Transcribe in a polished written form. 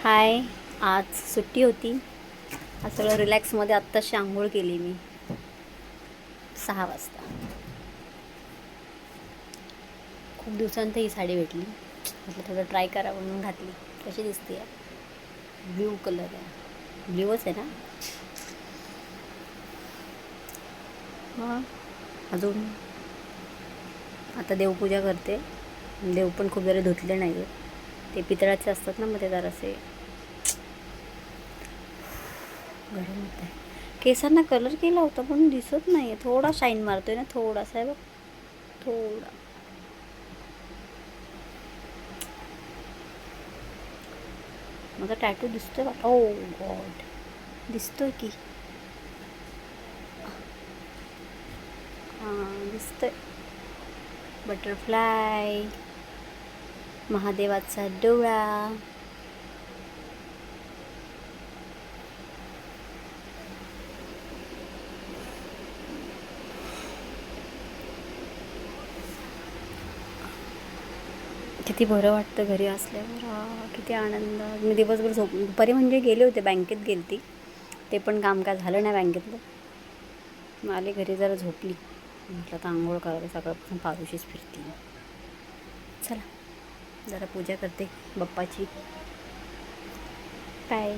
हाय. आज सुट्टी होती. आज सगळं रिलॅक्समध्ये आत्ताशी आंघोळ केली मी 6 वाजता. खूप दिवसांत ही साडी भेटली, म्हटलं थोडं ट्राय करा म्हणून घातली. कशी दिसते आहे? ब्ल्यू कलर आहे. ब्ल्यूच आहे ना? मग अजून आता देवपूजा करते. देव पण खूप जरा धुतले नाही आहेत. ते पितळाचे असतात ना, मग ते जरासे गरम होत आहे. केसांना कलर केला होता पण दिसत नाही आहे. थोडा शाईन मारतोय ना, थोडासा आहे बघ, थोडा. माझा टॅटू दिसतोय का? ओ गॉड, दिसतोय की. हां, दिसतोय. बटरफ्लाय, महादेवाचा डोळा. किती बरं वाटतं घरी असल्यावर. किती आनंद. मी दिवसभर दुपारी म्हणजे गेले होते, बँकेत गेलती. ते पण काम काय झालं नाही बँकेतलं. मग आले घरी, जरा झोपली. म्हटलं आता आंघोळ करायला, सकाळपासून पारुशीच फिरती. चला जरा पूजा करते बाप्पाची. बाय.